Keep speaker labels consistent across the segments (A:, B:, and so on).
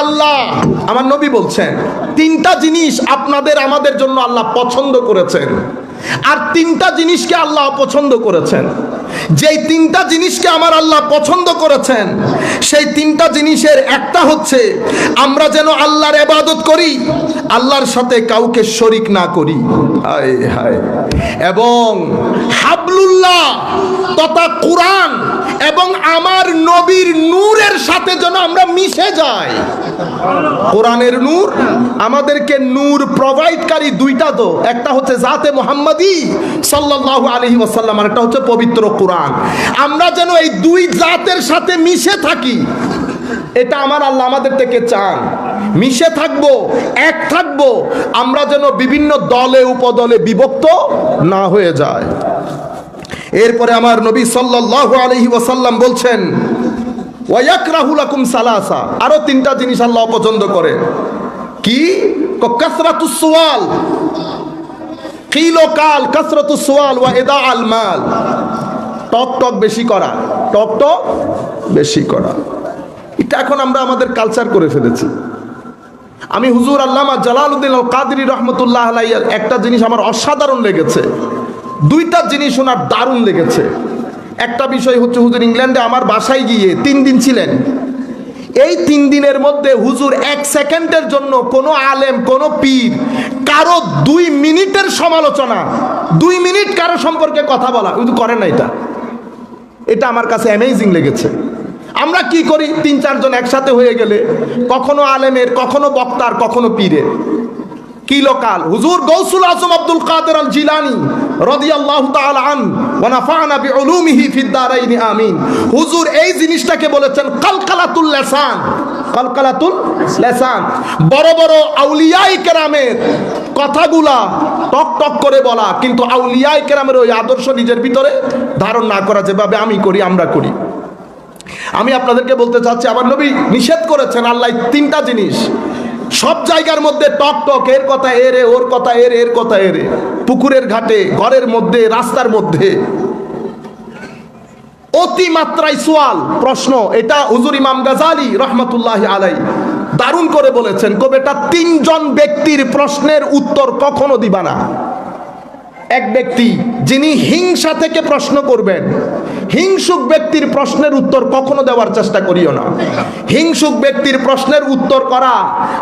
A: আল্লাহ, আমার নবী বলছেন, তিনটা জিনিস আপনাদের আমাদের জন্য আল্লাহ পছন্দ করেছেন, আর তিনটা জিনিসকে আল্লাহ অপছন্দ করেছেন। যেই তিনটা জিনিসকে আমার আল্লাহ পছন্দ করেছেন, সেই তিনটা জিনিসের একটা হচ্ছে আমরা যেন আল্লাহর ইবাদত করি, আল্লাহর সাথে কাউকে শরীক না করি। হায় হায়। এবং হাবলুল্লাহ তথা কোরআন এবং আমার নবীর নূরের সাথে যেন আমরা মিশে যাই। কোরআনের নূর আমাদেরকে নূর প্রোভাইডকারী দুইটা, তো একটা হচ্ছে জাতে মুহাম্মাদি সাল্লাল্লাহু আলাইহি ওয়াসাল্লাম, আর একটা হচ্ছে পবিত্র কোরআন। আমরা যেন এই দুই জাতের সাথে মিশে থাকি, এটা আমার আল্লাহ আমাদের থেকে চান। মিশে থাকবো, এক থাকবো, আমরা যেন বিভিন্ন দলে উপদলে বিভক্ত না হয়ে যায়। এরপরে আমার নবী সাল্লাল্লাহু আলাইহি ওয়াসাল্লাম বলছেন, ওয়ায়াকরাহু লাকুম সালাসা, আরো তিনটা জিনিস আল্লাহ অপছন্দ করে। কি? কাসরাতুস সুয়াল, কিলো কাল কাসরাতুস সুয়াল ওয়া ইদাআল মাল। টক টক বেশি করা, টক টক বেশি করা, এটা এখন আমরা আমাদের কালচার করে ফেলেছি। আমি হুজুর আল্লামা জালালউদ্দিন আল কাদরি রহমতুল্লাহ আলাইহির একটা জিনিস আমার অসাধারণ লেগেছে, দুইটা জিনিস ওনার দারুণ লেগেছে। একটা বিষয় হচ্ছে, হুজুর ইংল্যান্ডে আমার বাসায় গিয়ে 3 দিন ছিলেন। এই 3 দিনের মধ্যে হুজুর 1 সেকেন্ডের জন্য কোনো আলেম, কোনো পীর, কারো 2 মিনিটের সমালোচনা, 2 মিনিট কারো সম্পর্কে কথা বলা হুজুর করেন না। এটা আমার কাছে অ্যামেজিং লেগেছে। আমরা কি করি, 3-4 জন একসাথে হয়ে গেলে কখনো আলেমের, কখনো বক্তার, কখনো পীরের। কি লোকাল হুজুর গৌসুল আজম আব্দুল কাদের আল জিলানী রাদিয়াল্লাহু তাআলা আনহু ওয়া নাফা'না বিউলুমিহি ফিদ দারাইন আমিন। হুজুর এই জিনিসটাকে বলেছেন কালকালাতুল লিসান, কালকালাতুল লিসান। বড় বড় আউলিয়ায়ে কেরামের কথাগুলা টক টক করে বলা, কিন্তু আউলিয়ায়ে কেরামের ওই আদর্শ নিজের ভিতরে ধারণ না করা, যেভাবে আমি করি, আমরা করি। আমি আপনাদেরকে বলতে চাচ্ছি, আমার নবী নিষেধ করেছেন আল্লাহ তিনটা জিনিস। সব জায়গার মধ্যে টক টক, এর কথা এরে, ওর কথা এরে, এর কথা এরে, পুকুরের ঘাটে, ঘরের মধ্যে, রাস্তার মধ্যে অতিমাত্রায় সোয়াল, প্রশ্ন। এটা হুজুর ইমাম গাজালি রহমতুল্লাহি আলাইহি দারুণ করে বলেছেন, কবে এটা 3 জন ব্যক্তির প্রশ্নের উত্তর কখনো দিবা না। এক ব্যক্তি যিনি হিংসা থেকে প্রশ্ন করবেন, হিংসুক ব্যক্তির প্রশ্নের উত্তর কখনো দেওয়ার চেষ্টা করিও না। হিংসুক ব্যক্তির প্রশ্নের উত্তর করা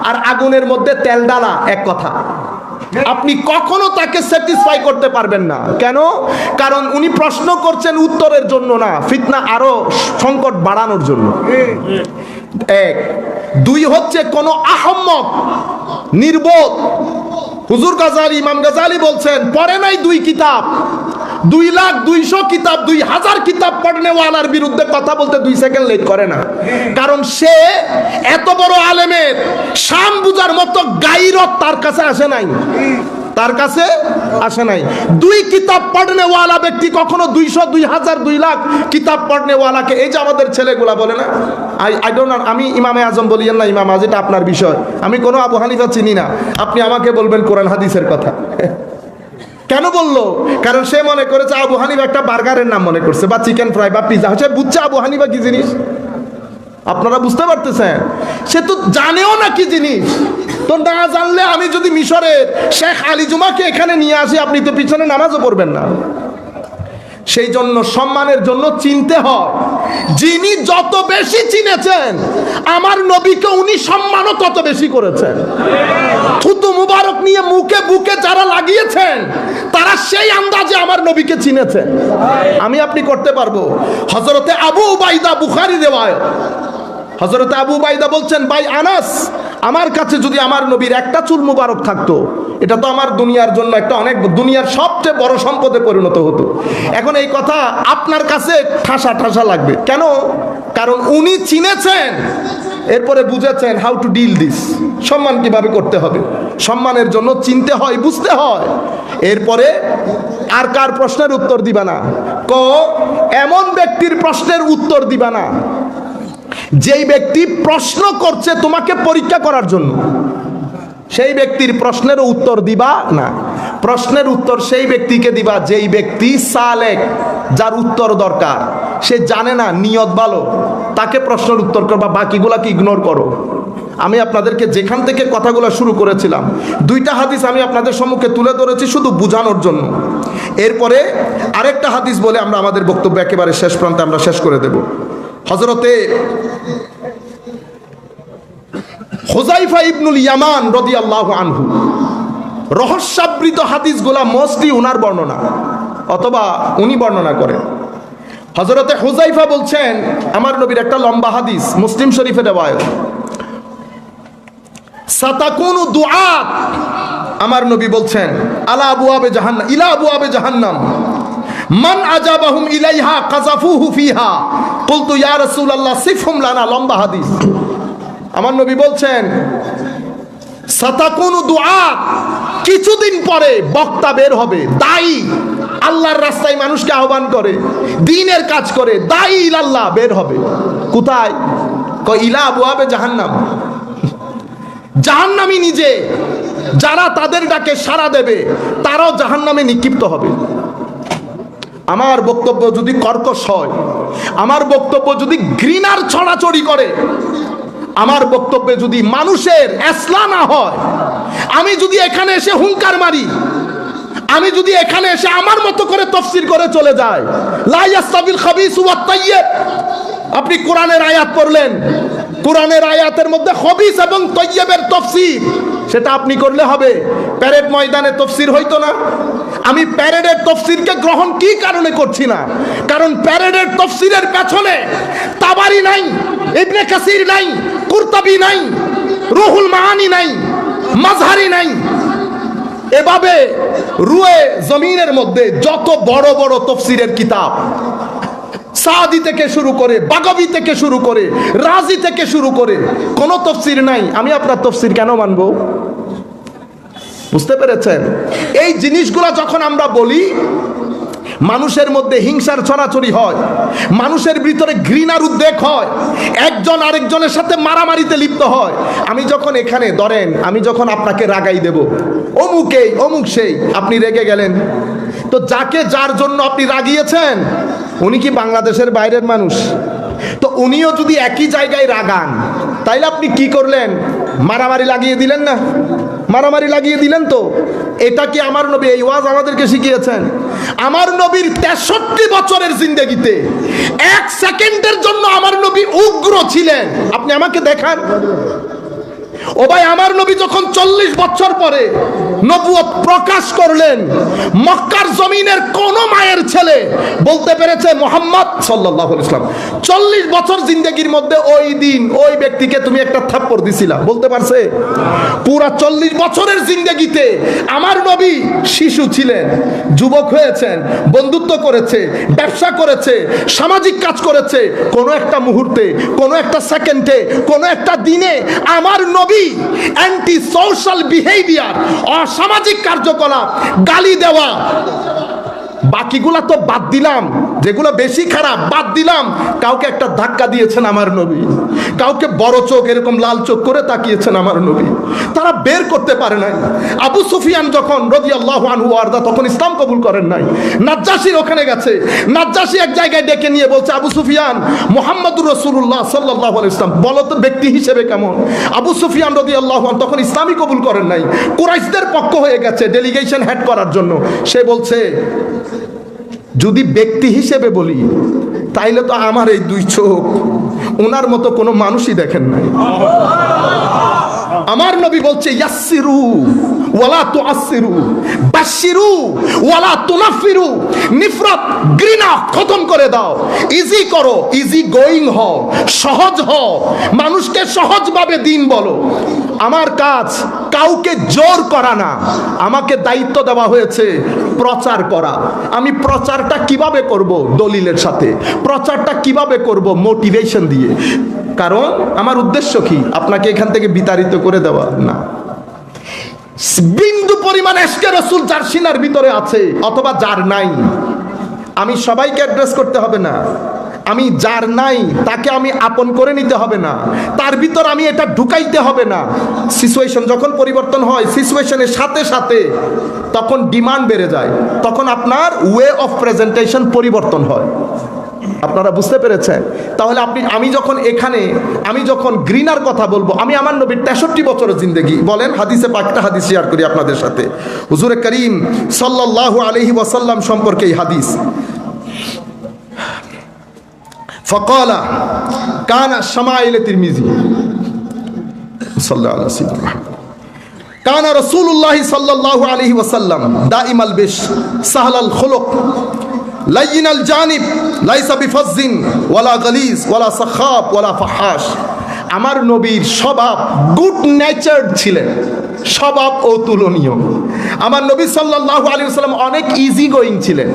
A: আর আগুনের মধ্যে তেল ডালা এক কথা। আপনি কখনো তাকে স্যাটিসফাই করতে পারবেন না। কেন? কারণ উনি প্রশ্ন করছেন উত্তরের জন্য না, ফিতনা আরো সংকট বাড়ানোর জন্য। 1 2 হচ্ছে কোন আহম্মক, নির্বোধ। হুজুর গাজালি, ইমাম গাজালি বলছেন, পড়ে নাই 2 কিতাব, 2,00,200 কিতাব, 2,000 কিতাব পড়নেওয়ালার বিরুদ্ধে কথা বলতে 2 সেকেন্ড লেট করে না। কারণ সে এত বড় আলেমের শান বুঝার মতো গায়রত তার কাছে আসে নাই, তার কাছে আসে নাই। 2 কিতাব পড়নেওয়ালা ব্যক্তি কখনো 200, 2,000, 2,00,000 কিতাব পড়নেওয়ালাকে, এই যে আমাদের ছেলেগুলা বলে না, আই ডোন্ট নো, আমি ইমামে আজম বলিয়েন না, ইমাম আজ, এটা আপনার বিষয়। আমি কোনো আবু হানিফা চিনি না, আপনি আমাকে বলবেন কোরআন হাদিসের কথা। কেন বললো? কারণ সে মনে করেছে আবু হানিফা একটা বার্গারের নাম মনে করছে, বা চিকেন ফ্রাই বা পিজা। সে বুঝছে আবু হানিফা কি জিনিস, আপনারা বুঝতে পারতেছেন? সে তো জানেও না কি জিনিস। তো না জানলে আমি যদি মিশরের শেখ আলী জুমাকে এখানে নিয়ে আসি, আপনি তো পিছনে নামাজও পড়বেন না। সেই জন্য সম্মানের জন্য চিনতে হয়। যিনি যত বেশি চিনেছেন আমার নবীকে, উনি সম্মানও তত বেশি করেছেন। থুতু মুবারক নিয়ে মুখে বুকে যারা লাগিয়েছেন, তারা সেই আন্দাজে আমার নবীকে চিনেছেন। আমি আপনি করতে পারবো। হযরতে আবু উবাইদা, বুখারী রিওয়ায়াত, হযরতে আবু উবাইদা বলছেন, ভাই আনাস, আমার কাছে যদি আমার নবীর একটা চুল মুবারক থাকতো, এটা তো আমার দুনিয়ার জন্য একটা অনেক, দুনিয়ার সবচেয়ে বড় সম্পদে পরিণত হতো। এখন এই কথা আপনার কাছে ঠাসা ঠাসা লাগবে। কেন? কারণ উনি চিনেছেন, এরপরে বুঝেছেন হাউ টু ডিল দিস, সম্মান কিভাবে করতে হবে। সম্মানের জন্য চিনতে হয়, বুঝতে হয়। এরপরে আর কার প্রশ্নের উত্তর দিবা না, এমন ব্যক্তির প্রশ্নের উত্তর দিবা না যেই ব্যক্তি প্রশ্ন করছে তোমাকে পরীক্ষা করার জন্য, সেই ব্যক্তির প্রশ্নেরও উত্তর দিবা না। প্রশ্নের উত্তর সেই ব্যক্তিকে দিবা যেই ব্যক্তি সালেক, যার উত্তর দরকার। সে জানে না নিয়ত ভালো, তাকে প্রশ্নের উত্তর করবা, বাকিগুলাকে ইগনোর করো। আমি আপনাদেরকে যেখান থেকে কথাগুলো শুরু করেছিলাম, দুইটা হাদিস আমি আপনাদের সম্মুখে তুলে ধরেছি শুধু বোঝানোর জন্য। এরপরে আরেকটা হাদিস বলে আমরা আমাদের বক্তব্য একেবারে শেষ প্রান্তে আমরা শেষ করে দেব। হযরতে হুযায়ফা ইবনুল ইয়ামান রাদিয়াল্লাহু আনহু, রহস্যাবৃত হাদিসগুলা মোস্টলি উনার বর্ণনা অথবা উনি বর্ণনা করেন। হযরতে হুযায়ফা বলছেন, আমার নবীর একটা লম্বা হাদিস, মুসলিম শরীফে রিওয়ায়াত, সাতাকুনু দুআত, আমার নবী বলছেন, আলা আবওয়াবে জাহান্নাম, ইলা আবওয়াবে জাহান্নাম, মান আজাবাহুম ইলাইহা কাযাফুহু ফিহা, কুলতু ইয়া রাসূলুল্লাহ সিফহুম লানা। লম্বা হাদিস। আমার নবী বলছেন, সাতাকুনু দুআত, কিছুদিন পরে বক্তা বের হবে, দায়ী, আল্লাহর রাস্তায় মানুষকে আহ্বান করে, দ্বীনের কাজ করে, দায়ী ইলাল্লাহ বের হবে। কোথায়? কয় ইলা আবওয়াবে জাহান্নাম। জাহান্নামী নিজে, যারা তাদের ডাকে সাড়া দেবে তারাও জাহান্নামে নিক্ষিপ্ত হবে। আমার বক্তব্য যদি কর্কশ হয়, আমার বক্তব্য যদি ঘৃণার ছড়াছড়ি করে, আমার বক্তব্যে যদি মানুষের ইসলাম না হয়, আমি যদি এখানে এসে হুঙ্কার মারি, আমি যদি এখানে এসে আমার মতো করে তাফসীর করে চলে যাই, লা ইয়াস্তাবিল খাবিসু ওয়াত তাইয়্যিব, আপনি কোরআনের আয়াত পড়লেন, কোরআনের আয়াতের মধ্যে খবিস এবং তৈয়বের তাফসীর, সেটা আপনি করলে হবে। প্যারেড ময়দানে তাফসীর হইতো না? আমি প্যারেডের তাফসীরকে গ্রহণ কি কারণে করছি না? কারণ প্যারেডের তাফসীরের পেছনে তাবারি নাই, ইবনে কাসির নাই, কুরতুবী নাই, রুহুল মাআনি নাই, মাজহারি নাই। এভাবে রুয়ে জমিনের মধ্যে যত বড় বড় তাফসীরের কিতাব, সাদি থেকে শুরু করে, বাগাবী থেকে শুরু করে, রাজি থেকে শুরু করে, কোনো তাফসীর নাই। আমি আপনার তাফসীর কেন মানবো? বুঝতে পেরেছেন? এই জিনিসগুলো যখন আমরা বলি, মানুষের মধ্যে হিংসার ছড়াছড়ি হয়, মানুষের ভিতরে ঘৃণার উদ্রেক হয়, একজন আরেকজনের সাথে মারামারিতে লিপ্ত হয়। আমি যখন এখানে ধরেন, আমি যখন আপনাকে রাগাই দেব, অমুকেই অমুক সেই, আপনি রেগে গেলেন, তো যাকে যার জন্য আপনি রাগিয়েছেন উনি কি বাংলাদেশের বাইরের মানুষ? তো উনিও যদি একই জায়গায় রাগান, তাইলে আপনি কি করলেন? মারামারি লাগিয়ে দিলেন না? মারামারি লাগিয়ে দিলেন। তো এটা কি আমার নবী এই ওয়াজ আমাদেরকে শিখিয়েছেন? আমার নবীর 63 বছরের জিন্দেগিতে এক সেকেন্ডের জন্য আমার নবী উগ্র ছিলেন? আপনি আমাকে দেখান। ও ভাই, আমার নবী যখন 40 বছর পরে নবুয়ত প্রকাশ করলেন, মক্কার জমিনের কোন মায়ের ছেলে বলতে পেরেছে মুহাম্মদ সাল্লাল্লাহু আলাইহি ওয়াসাল্লাম 40 বছর জিন্দেগির মধ্যে ওই দিন ওই ব্যক্তিকে তুমি একটা থাপ্পড় দিছিলা? বলতে পারছে? পুরা 40 বছরের জিন্দেগিতে আমার নবী শিশু ছিলেন, যুবক হয়েছেন, বন্ধুত্ব করেছে, ব্যবসা করেছে, সামাজিক কাজ করেছে। কোন একটা মুহূর্তে, কোন একটা সেকেন্ডে, কোন একটা দিনে আমার নবী অ্যান্টি সোশ্যাল বিহেভিয়ার, অসামাজিক কার্যকলাপ, গালি দেওয়া, বাকিগুলা তো বাদ দিলাম, যেগুলো বেশি খারাপ বাদ দিলাম, কাউকে একটা ধাক্কা দিয়েছেন আমার নবী, কাউকে বড় চোখ এরকম লাল চোখ করে তাকিয়েছেন আমার নবী, তারা বের করতে পারে নাই। আবু সুফিয়ান যখন রাদিয়াল্লাহু আনহু ওয়ারদা, তখন ইসলাম কবুল করেন নাই, নাজ্জাশীর ওখানে গেছে, নাজ্জাশী এক জায়গায় ডেকে নিয়ে বলছে, আবু সুফিয়ান, মুহাম্মদুর রাসূলুল্লাহ সাল্লাল্লাহু আলাইহি ওয়াসাল্লাম বলো তো ব্যক্তি হিসেবে কেমন? আবু সুফিয়ান রাদিয়াল্লাহু আনহু তখন ইসলামই কবুল করেন নাই, কুরাইশদের পক্ষ হয়ে গেছে ডেলিগেশন হেড করার জন্য। সে বলছে, যদি ব্যক্তি হিসেবে বলি তাইলে তো আমার এই দুই চোখ ওনার মতো কোনো মানুষই দেখেন নাই। আমার নবী বলছে, ইয়াসসিরু ওয়ালা তুআসসিরু, বাশশিরু ওয়ালা তুনাফিরু, নিফরত ঘৃণা খতম করে দাও, ইজি করো, ইজি গোয়িং হও, সহজ হও, মানুষকে সহজভাবে দিন বলো। আমার কাজ কাউকে জোর করা না, আমাকে দায়িত্ব দেওয়া হয়েছে প্রচার করা। আমি প্রচারটা কিভাবে করব? দলিলের সাথে। প্রচারটা কিভাবে করব? মোটিভেশন দিয়ে। কারণ আমার উদ্দেশ্য কি? আপনাকে এখান থেকে বিতাড়িত করে দেওয়া না। বিন্দু পরিমাণ ইশকে রাসূল যার সিনার ভিতরে আছে অথবা যার নাই, আমি সবাইকে অ্যাড্রেস করতে হবে না। আমি যার নাই তাকে আমি আপন করে নিতে হবে না, তার ভিতর আমি এটা ঢুকাইতে হবে না। সিচুয়েশন যখন পরিবর্তন হয়, সিচুয়েশনের সাথে সাথে তখন ডিমান্ড বেড়ে যায়, তখন আপনার ওয়ে অফ প্রেজেন্টেশন পরিবর্তন হয়। আপনারা বুঝতে পেরেছেন? তাহলে আমি যখন ঘৃণার কথা বলবো, আমি আমার নবীর 63 বছরের জিন্দেগি বলেন, হাদিসে পাকটা হাদিস শেয়ার করি আপনাদের সাথে। হুজুরে করিম সাল্লাল্লাহু আলাইহি ওয়াসাল্লাম সম্পর্কে এই হাদিস, ফাকালা কানা শামাইল তিরমিজি সাল্লাল্লাহু আলাইহি ওয়াসাল্লাম, কানা রাসূলুল্লাহ সাল্লাল্লাহু আলাইহি ওয়াসাল্লাম দাইমাল বিশ সাহলাল খুলুক লাইনাল জানিব লাইসা বিফাজ্জিন ওয়ালা গালিজ ওয়ালা সাখাব ওয়ালা ফাহাশ। আমার নবীর স্বভাব গুড নেচার্ড ছিলেন, স্বভাব অতুলনীয়। আমার নবী সাল্লাল্লাহু আলাইহি ওয়াসাল্লাম অনেক ইজি গোয়িং ছিলেন,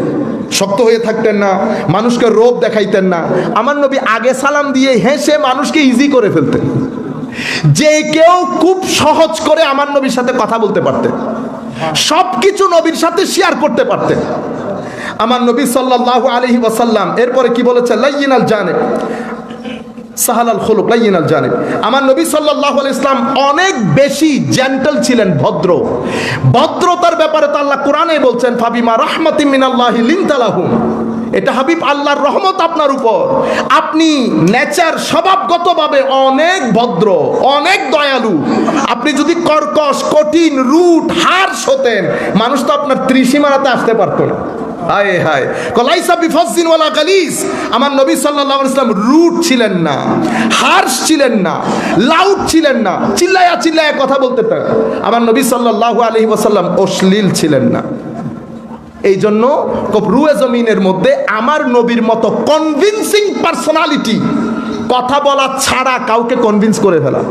A: শক্ত হয়ে থাকতেন না, মানুষকে রোব দেখাইতেন না। আমার নবী আগে সালাম দিয়ে হেসে মানুষকে ইজি করে ফেলতেন। যে কেউ খুব সহজ করে আমার নবীর সাথে কথা বলতে পারতেন, সবকিছু নবীর সাথে শেয়ার করতে পারতেন আমার নবী সাল্লাল্লাহু আলাইহি ওয়াসাল্লাম। এরপরে কি বলেছে? লাইয়িনাল জানিব সাহালাল খুলুক লাইয়িনাল জানিব। আমার নবী সাল্লাল্লাহু আলাইহি ওয়াসাল্লাম অনেক বেশি জেন্টল ছিলেন, ভদ্র। ভদ্রতার ব্যাপারে তো আল্লাহ কোরআনে বলছেন, ফাবিমা রাহমাতিম মিনাল্লাহি লিনতা লাহুম। এটা হাবিব আল্লাহর রহমত আপনার উপর। আপনি নেচার স্বভাবগতভাবে অনেক ভদ্র, অনেক দয়ালু। আপনি যদি কর্কশ, কঠিন, রুট, হার্শ হতেন, মানুষ তো আপনার ত্রিসীমানাতে আসতে পারতো না। হায় হায়, কলাইসা বিফাজ্জিন ওয়ালা গালিজ। আমার নবী সাল্লাল্লাহু আলাইহি ওয়াসাল্লাম রুট ছিলেন না, হার্শ ছিলেন না, লাউড ছিলেন না, চিল্লায়া চিল্লায়া কথা বলতে পারেন। আমার নবী সাল্লাল্লাহু আলাইহি ওয়াসাল্লাম অশ্লীল ছিলেন না। এই জন্য রুয়ে জমিনের মধ্যে আমার নবীর মতো কনভিন্সিং পার্সোনালিটি, কথা বলা ছাড়া কাউকে কনভিন্স করে ফেলা।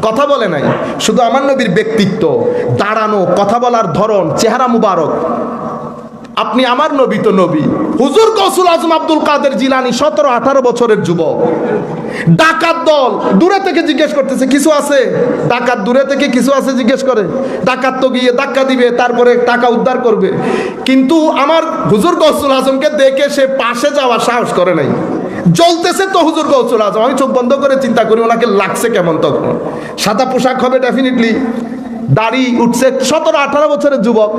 A: কথা বলে নাই, শুধু আমার নবীর ব্যক্তিত্ব, দাঁড়ানো, কথা বলার ধরন, চেহারা মুবারক। আপনি আমার নবী তো নবী। হুজুর গৌসুল আজম আব্দুল কাদের জিলানী 17-18 বছরের যুবক। ডাকাত দল দূরে থেকে জিজ্ঞেস করতেছে কিছু আছে? ডাকাত দূরে থেকে কিছু আছে জিজ্ঞেস করে। ডাকাত তো গিয়ে ধাক্কা দিবে, তারপরে টাকা উদ্ধার করবে। কিন্তু আমার হুজুর গৌসুল আজমকে দেখে সে পাশে যাওয়ার সাহস করে নাই। জ্বলতেছে তো হুজুর গৌসুল আজম, আমি চোখ বন্ধ করে চিন্তা করি ওনাকে লাগছে কেমন। তখন সাদা পোশাক হবে ডেফিনেটলি, দাড়ি উঠছে, 17-18 বছরের যুবক।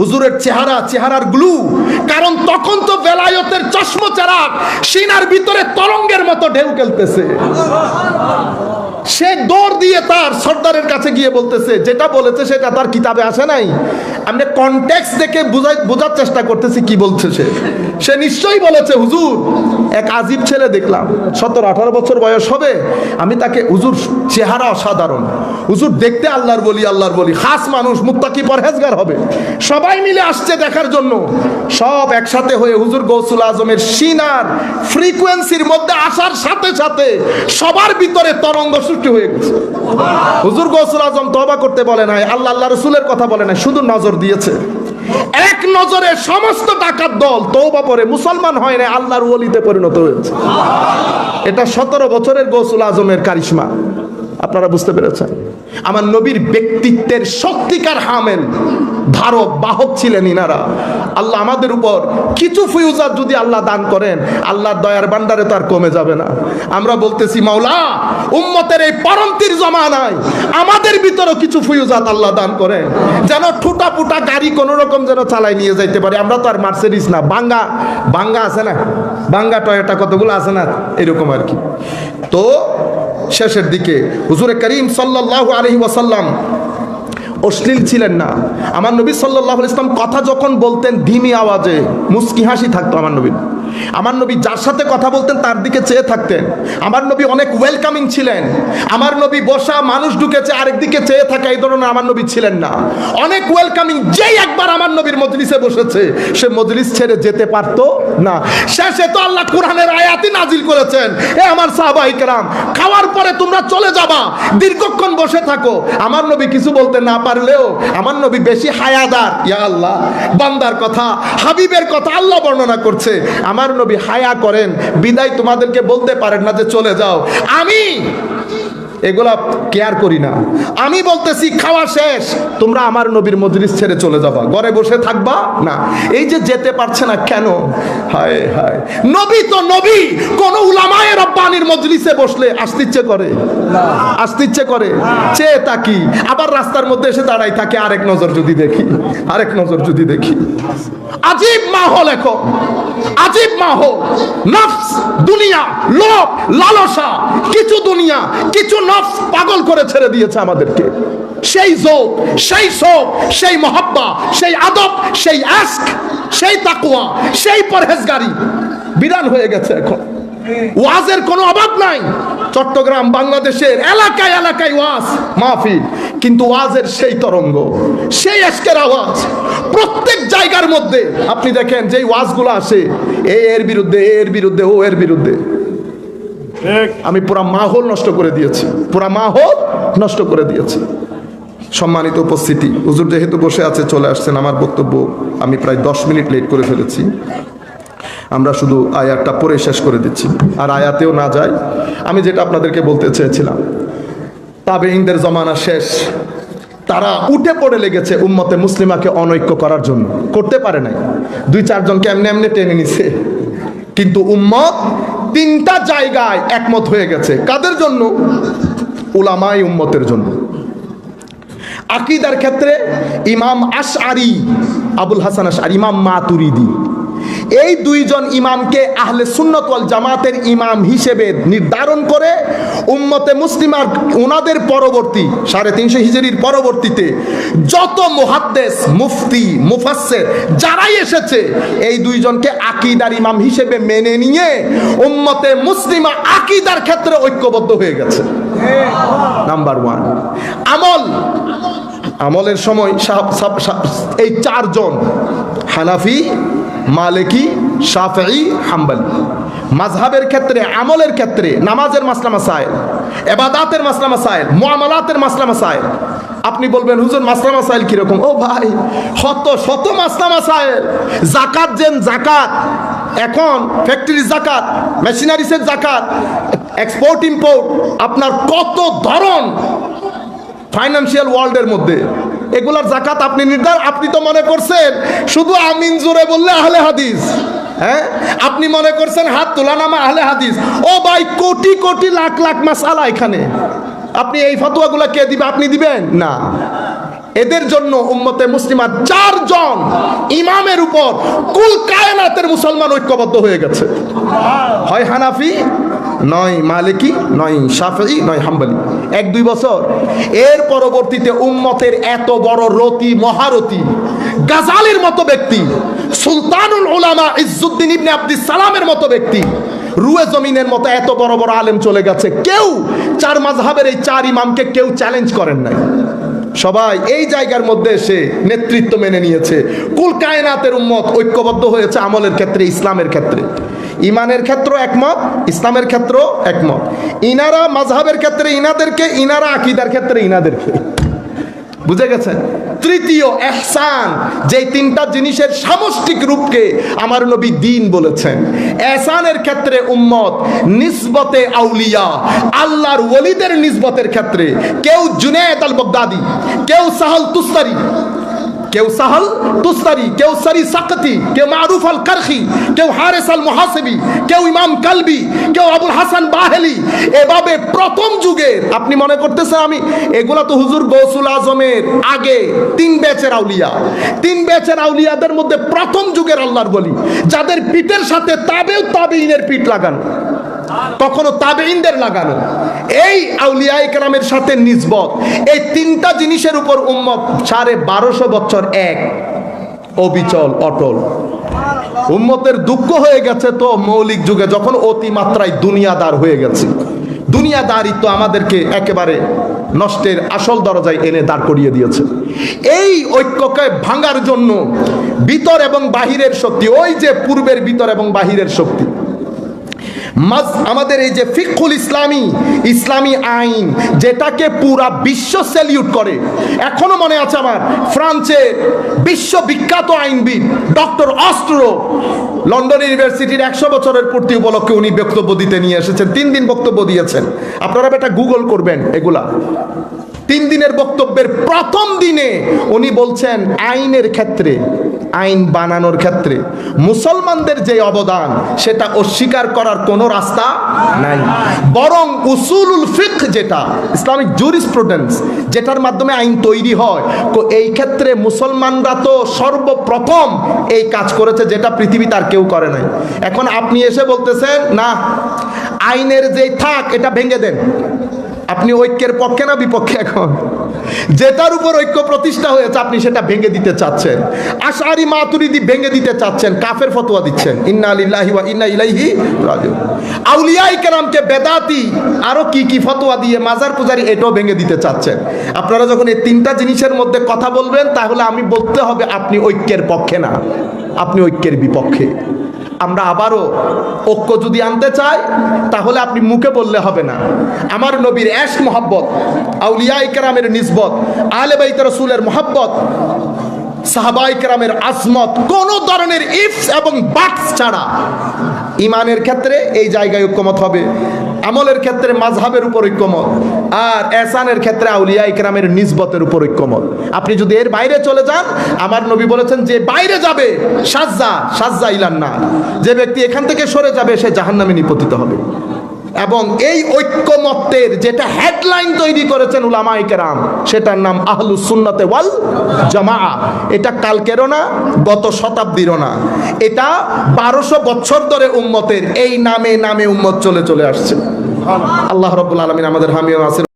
A: হুজুরের চেহারার গ্লু, কারণ তখন তো বেলায়েতের চশমা চারাক সিনার ভিতরে তরঙ্গের মতো ঢেউ খেলতেছে। সে দৌড় দিয়ে তার সর্দারের কাছে গিয়ে বলতেছে, যেটা বলেছে সেটা তার কিতাবে আসে নাই, আমরা কনটেক্সট দেখে বোঝার চেষ্টা করতেছি কি বলছে সে নিশ্চয়ই বলেছে, হুজুর এক আজীব ছেলে দেখলাম, 17-18 বছর বয়স হবে। আমি তাকে, হুজুর চেহারা অসাধারণ, হুজুর দেখতে আল্লাহর বলি, খাস মানুষ, মুত্তাকি পরহেজগার হবে। সবাই মিলে আসছে দেখার জন্য, সব একসাথে হয়ে হুজুর গৌসুল আজমের সিনার ফ্রিকোয়েন্সির মধ্যে আসার সাথে সাথে সবার ভিতরে তরঙ্গ সৃষ্টি হয়ে গেছে। হুজুর গৌসুল আজম তওবা করতে বলে নাই, আল্লাহ রসুলের কথা বলে নাই, শুধু নজর দিয়েছে। এক নজরে সমস্ত ডাকাত দল তওবা পরে মুসলমান হয় না, আল্লাহর ওলিতে পরিণত হয়েছে। এটা 17 বছরের গৌসুল আজমের কারিশমা। আপনারা বুঝতে পেরেছেন? আমার নবীর ব্যক্তিত্বের সত্যিকার হামেল, ধারক, বাহক ছিলেন ইনারা। আল্লাহ আমাদের উপর কিছু ফিউজাত যদি আল্লাহ দান করেন, আল্লাহর দয়ার ভান্ডারে তার কমে যাবে না। আমরা বলতেছি, মাওলা উম্মতের এই পরন্তির জমানায় আমাদের ভিতরেও কিছু ফিউজাত আল্লাহ দান করেন, যেন ঠুটা পুটা গাড়ি কোনো রকম যেন চালাই নিয়ে যাইতে পারে। আমরা তো আর মার্সিডিজ না, বাঙ্গা আছে না, বাঙ্গা টয়োটা কতগুলো আছে না, এরকম আর কি। তো শেষের দিকে হুজুরে করিম সাল্লাল্লাহু আলাইহি ওয়াসাল্লাম অশ্লীল ছিলেন না। আমার নবী সাল্লাল্লাহু আলাইহি ওয়াসাল্লাম কথা যখন বলতেন ধিমি আওয়াজে, মুস্কি হাসি থাকতো আমার নবীর। আমার নবী যার সাথে কথা বলতেন তার দিকে চেয়ে থাকতেন। আমার নবী অনেক ওয়েলকামিং ছিলেন। আমার নবী বসা, মানুষ ঢুকেছে আরেক দিকে চেয়ে থাকা, এই ধরনের আমার নবী ছিলেন না। অনেক ওয়েলকামিং। যেই একবার আমার নবীর মজলিসে বসেছে, সে মজলিস ছেড়ে যেতে পারতো না। শেষে তো আল্লাহ কোরআনের আয়াতই নাজিল করেছেন, এ আমার সাহাবায়ে কেরাম, খাওয়ার পরে তোমরা চলে যাবা, দীর্ঘক্ষণ বসে থাকো। আমার নবী কিছু বলতে না পারলেও আমার নবী বেশি হায়াদার। ইয়া আল্লাহ, বান্দার কথা, হাবিবের কথা আল্লাহ বর্ণনা করছে। আমার নবী হায়া করেন, বিদায় তোমাদেরকে বলতে পারেন না যে চলে যাও। আমি এগুলা কেয়ার করি না। আমি বলতেছি খাওয়া শেষ, তোমরা আমার নবীর মজলিস ছেড়ে চলে যাবা, ঘরে বসে থাকবা না। এই যে যেতে পারছে না কেন? হায় হায়, নবী তো নবী, কোন উলামায়ে রব্বানির মজলিসে বসলে আসতে ইচ্ছে করে? আসতে ইচ্ছে করে? চেয়ে তাকি, আবার রাস্তার মধ্যে এসে দাঁড়াই থাকে, আরেক নজর যদি দেখি, আরেক নজর যদি দেখি। আজীব মাহৌল, এখন আজীব মাহৌল। নফস, দুনিয়া, লোভ, লালসা, কিছু দুনিয়া, কিছু নফস পাগল করে ছেড়ে দিয়েছে আমাদেরকে। সেই যৌক, সেই শোক, সেই মহব্বা, সেই আদব, সেই আশক, সেই তাকওয়া, সেই পরহেজগারি বিরান হয়ে গেছে। এখন ওয়াজের কোনো অভাব নাই। চট্টগ্রাম, বাংলাদেশের এলাকায় এলাকায় ওয়াজ মাহফিল, কিন্তু ওয়াজের সেই তরঙ্গ, সেই আজকের আওয়াজ প্রত্যেক জায়গার মধ্যে আপনি দেখেন যেই ওয়াজগুলো আসে, এর বিরুদ্ধে, এর বিরুদ্ধে, ও এর বিরুদ্ধে। আমি পুরা মাহৌল নষ্ট করে দিয়েছি, পুরা মাহৌল নষ্ট করে দিয়েছি। সম্মানিত উপস্থিতি, হুজুর যেহেতু বসে আছে, চলে আসছেন, আমার বক্তব্য আমি প্রায় 10 মিনিট লেট করে ফেলেছি। আমরা শুধু আয়াতটা পড়ে শেষ করে দিচ্ছি, আর আয়াতেও না যাই। আমি যেটা আপনাদেরকে বলতে চেয়েছিলাম, তাবেঈনদের জমানা শেষ, তারা উঠে পড়ে লেগেছে উম্মতে মুসলিমাকে অনৈক্য করার জন্য, করতে পারে নাই। 2-4 জনকে এমনি এমনি টেনে নিছে, কিন্তু উম্মত 3টা জায়গায় একমত হয়ে গেছে। কাদের জন্য? উলামায়ে উম্মতের জন্য। আকীদার ক্ষেত্রে ইমাম আশআরী, আবুল হাসান আশআরী, ইমাম মাতুরিদি, এই 2 জন ইমামকে আহলে সুন্নাত ওয়াল জামাতের ইমাম হিসেবে নির্ধারণ করে উম্মতে মুসলিমার ওনাদের পরবর্তী 350 হিজরির পরবর্তীতে যত মুহাদ্দিস, মুফতি, মুফাসসির যারাই এসেছে, এই 2 জনকে আকীদার ইমাম হিসেবে মেনে নিয়ে উম্মতে মুসলিমা আকীদার ক্ষেত্রে ঐক্যবদ্ধ হয়ে গেছে। নাম্বার 1 আমল। আমলের সময় এই 4 জন, হানাফি, মালিকি, শাফিঈ, হাম্বলি। মাযহাবের ক্ষেত্রে, আমলের ক্ষেত্রে, নামাজের মাসলা মাসাইল, ইবাদাতের মাসলা মাসাইল, মুআমালাতের মাসলা মাসাইল। আপনি বলবেন হুজুর মাসলা মাসাইল কি রকম? ও ভাই, শত মাসলা মাসাইল। যাকাত, যেন যাকাত, এখন ফ্যাক্টরি যাকাত, মেশিনারিজের যাকাত, এক্সপোর্ট ইম্পোর্ট, আপনার কত ধরন ফাইন্যান্সিয়াল ওয়ার্ল্ডের মধ্যে, এগুলার যাকাত আপনি নির্ধারণ। আপনি তো মনে করছেন শুধু আমিন জোরে বললে আহলে হাদিস, হ্যাঁ? আপনি মনে করছেন হাত তোলা নামা আহলে হাদিস। ও ভাই, কোটি কোটি লাখ লাখ মাসআলা এখানে। আপনি এই ফতোয়াগুলা কে দিবে? আপনি দিবেন না। এদের জন্য উম্মতে মুসলিমা 4 জন ইমামের উপর কুল কায়নাতের মুসলমান ঐক্যবদ্ধ হয়ে গেছে। হয় হানাফি, নয় মালিকি, নয় শাফিঈ, নয় হাম্বলি। 1-2 বছর এর পরবর্তীতে উম্মতের এত বড় রতি, মহারতি, গাজালির মতো ব্যক্তি, সুলতানুল উলামা ইজ্জুদ্দিন ইবনে আব্দিস সালামের মতো ব্যক্তি, রুয়ে জমিনের মতো এত বড় বড় আলেম চলে গেছে। কেউ 4 মাযহাবের এই 4 ইমামকে কেউ চ্যালেঞ্জ করেন নাই। সবাই এই জায়গার মধ্যে এসে নেতৃত্ব মেনে নিয়েছে। কুল কায়নাতের উম্মত ঐক্যবদ্ধ হয়েছে আমলের ক্ষেত্রে, ইসলামের ক্ষেত্রে। ইমানের ক্ষেত্র একমত, ইসলামের ক্ষেত্র একমত। ইনারা মাযহাবের ক্ষেত্রে ইনাদেরকে, ইনারা আকীদার ক্ষেত্রে ইনাদেরকে। বুঝে গেছেন? তৃতীয় ইহসান, যে 3টা জিনিসের সামষ্টিক রূপকে আমার নবী দ্বীন বলেছেন। ইহসানের ক্ষেত্রে উম্মত নিসবতে আউলিয়া, আল্লাহর ওলিদের নিসবতের ক্ষেত্রে কেউ জুনায়েদ আল বাগদাদি, কেউ সাহল তুস্তারি, কেউ সারি সাকতি, কেউ মারুফ আল কারখি, কেউ হারিস আল মুহাসিবি, কেউ ইমাম কালবি, কেউ আবুল হাসান বাহেলি। এভাবে প্রথম যুগের, আপনি মনে করতেছেন আমি এগুলা তো হুজুর গৌসুল আজমের আগে 3 ব্যাচের আউলিয়া, 3 ব্যাচের আউলিয়াদের মধ্যে প্রথম যুগের আল্লাহর বলি, যাদের পিঠের সাথে তাবেঈনের পিঠ লাগানো, কখনো তাবেঈনদের লাগানো, এই আউলিয়ায়ে কেরামের সাথে নিসবত, এই 3টা জিনিসের উপর উম্মত 1250 বছর এক অবিচল, অটল। উম্মতের দুঃখ হয়ে গেছে তো মৌলিক যুগে, যখন অতিমাত্রায় দুনিয়াদার হয়ে গেছে। দুনিয়াদারিত্ব আমাদেরকে একেবারে নষ্টের আসল দরজায় এনে দাঁড় করিয়ে দিয়েছে। এই ঐক্যকে ভাঙার জন্য ভিতর এবং বাহিরের শক্তি, ওই যে পূর্বের ভিতর এবং বাহিরের শক্তি, আমাদের এই যে ফিকহুল ইসলামী, ইসলামী আইন, যেটাকে পুরা বিশ্ব স্যালিউট করে। এখনো মনে আছে আমার, ফ্রান্সে বিশ্ববিখ্যাত আইনবিদ ডক্টর অস্ট্রো লন্ডন ইউনিভার্সিটির 100 বছরের পূর্তি উপলক্ষে উনি বক্তব্য দিতে নিয়ে এসেছেন। 3 দিন বক্তব্য দিয়েছেন। আপনারা এটা গুগল করবেন এগুলা। 3 দিনের বক্তব্যের প্রথম দিনে উনি বলছেন আইনের ক্ষেত্রে, আইন বানানোর ক্ষেত্রে মুসলমানদের যে অবদান সেটা অস্বীকার করার কোনো রাস্তা নাই, বরং উসুলুল ফিকহ, যেটা ইসলামিক জুরিসপ্রুডেন্স, যেটার মাধ্যমে আইন তৈরি হয়, তো এই ক্ষেত্রে মুসলমানরা তো সর্বপ্রথম এই কাজ করেছে, যেটা পৃথিবীতে আর কেউ করে নাই। এখন আপনি এসে বলতেছেন না, আইনের যেই থাক এটা ভেঙে দেন। আপনি ঐক্যের পক্ষে না বিপক্ষে? এখন যেটার উপর ঐক্য প্রতিষ্ঠা হয়েছে আপনি সেটা ভেঙে দিতে চাচ্ছেন। আশআরি মাতুরিদি ভেঙে দিতে চাচ্ছেন, কাফের ফতোয়া দিচ্ছেন। ইন্না লিল্লাহি ওয়া ইন্না ইলাইহি রাজিউন। আউলিয়ায়ে কেরামকে বেদাতি আরো কি কি ফতোয়া দিয়ে মাজার পূজারি, এটাও ভেঙে দিতে চাচ্ছেন। আপনারা যখন এই 3টা জিনিসের মধ্যে কথা বলবেন, তাহলে আমি বলতে হবে আপনি ঐক্যের পক্ষে না, আপনি ঐক্যের বিপক্ষে। আমরা আবারও ঐক্য যদি আনতে চাই, তাহলে আপনি মুখে বললে হবে না। আমার নবীর এশক মোহাব্বত, আউলিয়ায়ে কেরামের নিসবত, আহলে বাইত রাসূলের মোহাব্বত, সাহাবায়ে কেরামের আজমত, কোন ধরনের ইফস এবং বাটস ছাড়া ইমানের ক্ষেত্রে এই জায়গায় ঐক্যমত হবে, আমলের ক্ষেত্রে মাযহাবের উপর ঐক্যমত, আর এহসানের ক্ষেত্রে আউলিয়ায়ে কেরামের নিসবতের উপর ঐক্যমত। আপনি যদি এর বাইরে চলে যান, আমার নবী বলেছেন যে বাইরে যাবে সাজ্জা ইলান নার, যে ব্যক্তি এখান থেকে সরে যাবে সে জাহান্নামে নিপতিত হবে। এবং এই ঐক্যমত্যের যেটা হেডলাইন তৈরি করেছেন উলামায়ে কেরাম, সেটার নাম আহলুস সুন্নাতে ওয়াল জামাআ। এটা কালকেরও না, গত শতাব্দীরও না, এটা 1200 বছর ধরে উম্মতের এই নামে নামে উম্মত চলে আসছে। আল্লাহ রাব্বুল আলামিন আমাদের হামিও আছে।